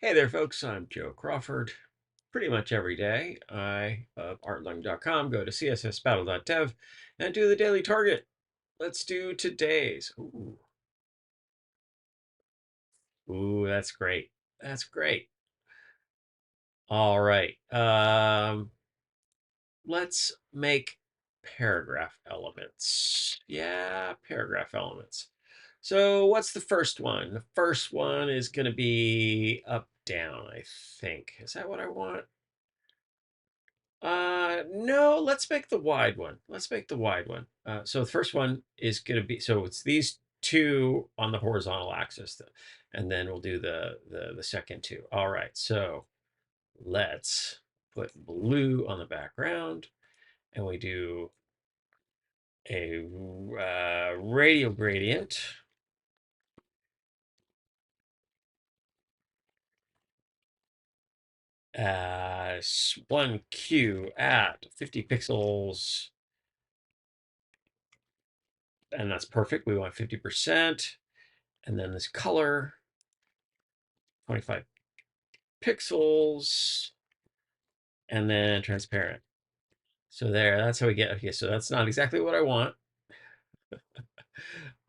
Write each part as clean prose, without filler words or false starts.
Hey there, folks. I'm Joe Crawford. Pretty much every day, I of artlearning.com go to CSSBattle.dev and do the daily target. Let's do today's. Ooh, that's great. That's great. All right. Let's make paragraph elements. Yeah, paragraph elements. So what's the first one? The first one is going to be up, down, I think. Is that what I want? No, let's make the wide one. Let's make the wide one. So the first one is going to be, so it's these two on the horizontal axis, and then we'll do the second two. All right, so let's put blue on the background, and we do a radial gradient. Uh, 1Q at 50 pixels, and that's perfect. We want 50%. And then this color, 25 pixels, and then transparent. So there, that's how we get, okay, so that's not exactly what I want,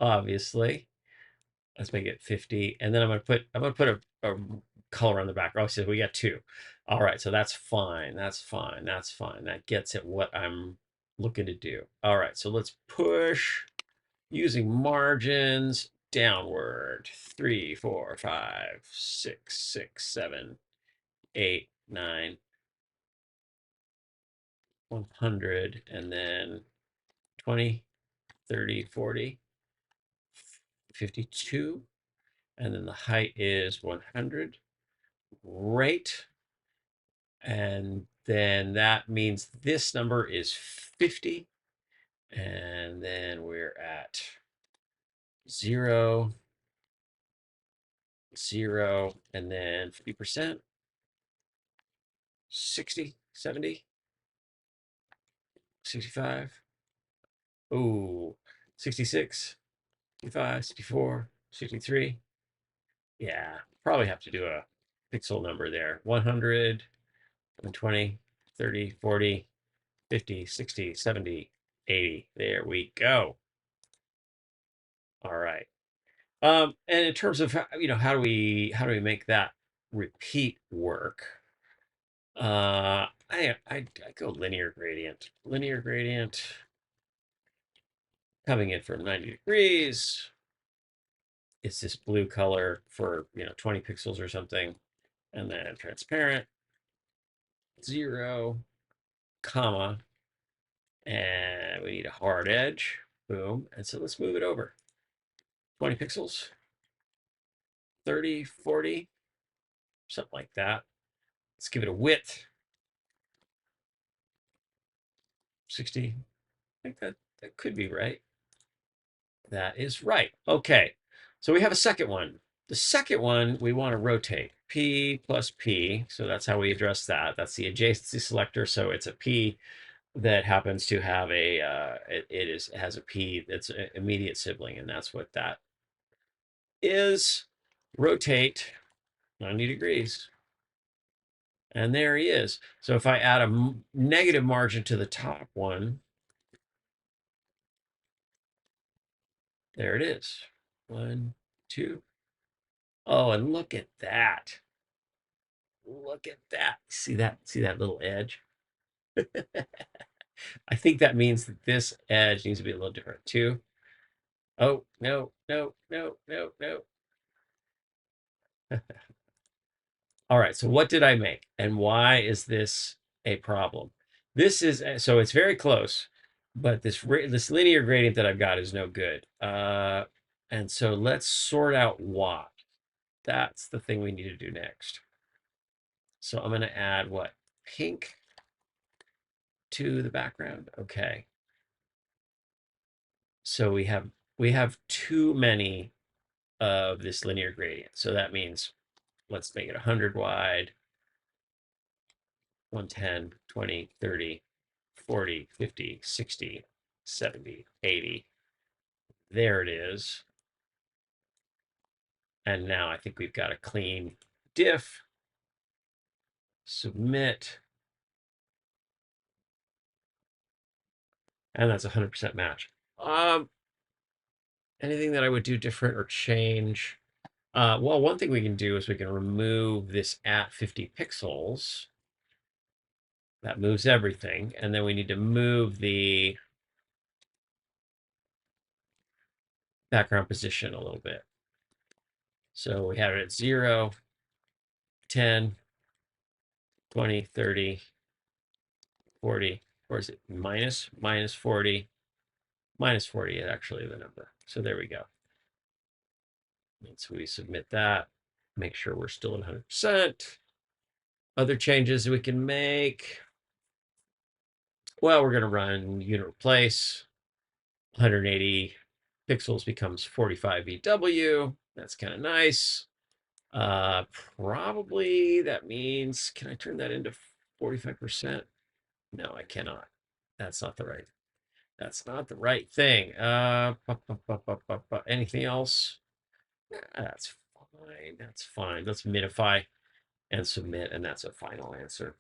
obviously. Let's make it 50. And then I'm gonna put a color on the back. Oh, so we got two. All right, so that's fine. That's fine. That's fine. That gets at what I'm looking to do. All right, so let's push using margins downward. 3, 4, 5, 6, 6, 7, 8, 9, 100, and then 20, 30, 40, 52. And then the height is 100. Great. And then that means this number is 50. And then we're at 0, 0, and then 50%, 60, 70, 65. Ooh, 66, 65, 64, 63. Yeah, probably have to do a pixel number there. 100, 120, 30, 40, 50, 60, 70, 80. There we go. All right. And in terms of how do we make that repeat work? I go linear gradient. Linear gradient coming in from 90 degrees. It's this blue color for 20 pixels or something, and then transparent 0, comma, and we need a hard edge. Boom. And so let's move it over. 20 pixels, 30, 40, something like that. Let's give it a width. 60. I think that could be right. That is right. Okay. So we have a second one. The second one we want to rotate. P plus P. So that's how we address that. That's the adjacency selector. So it's a P that happens to have it has a P that's an immediate sibling, and that's what that is. Rotate 90 degrees. And there he is. So if I add a negative margin to the top one, there it is. 1, 2. Oh, and look at that. Look at that. See that? See that little edge? I think that means that this edge needs to be a little different too. Oh, no, no, no, no, no. All right, so what did I make? And why is this a problem? This is, so it's very close, but this linear gradient that I've got is no good. And so let's sort out why. That's the thing we need to do next. So I'm going to add what? Pink to the background. Okay. So we have too many of this linear gradient. So that means let's make it 100 wide, 110, 20, 30, 40, 50, 60, 70, 80. There it is. And now I think we've got a clean diff, submit, and that's 100% match. Anything that I would do different or change? Well, one thing we can do is we can remove this at 50 pixels. That moves everything. And then we need to move the background position a little bit. So we have it at 0, 10, 20, 30, 40, or is it minus 40? Minus 40 is actually the number. So there we go. And so we submit that, make sure we're still at 100%. Other changes we can make. Well, we're going to run unit replace. 180 pixels becomes 45 EW. That's kind of nice. Probably that means, can I turn that into 45%? No, I cannot. That's not the right thing. Anything else? That's fine. That's fine. Let's minify and submit, and that's a final answer.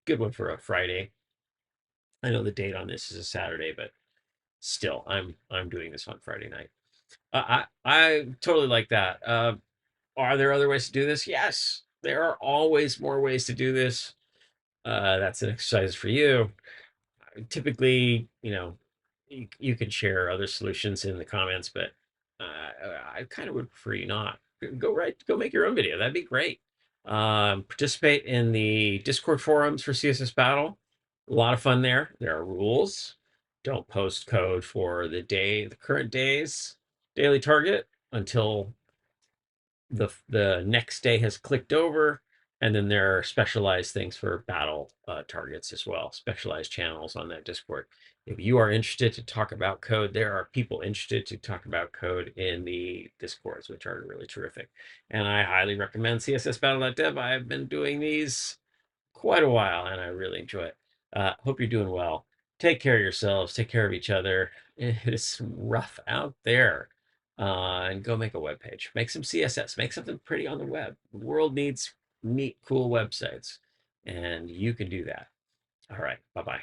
Good one for a Friday. I know the date on this is a Saturday, but still, I'm doing this on Friday night. I totally like that. Are there other ways to do this? Yes, there are always more ways to do this. That's an exercise for you. Typically, you can share other solutions in the comments, but I kind of would prefer you not. Go make your own video. That'd be great. Participate in the Discord forums for CSS Battle. A lot of fun there. There are rules. Don't post code for the current day's daily target until the next day has clicked over. And then there are specialized things for battle targets as well, specialized channels on that Discord. If you are interested to talk about code, there are people interested to talk about code in the Discords, which are really terrific. And I highly recommend CSSBattle.dev. I've been doing these quite a while and I really enjoy it. Hope you're doing well. Take care of yourselves. Take care of each other. It is rough out there. And go make a web page. Make some CSS. Make something pretty on the web. The world needs neat, cool websites. And you can do that. All right. Bye-bye.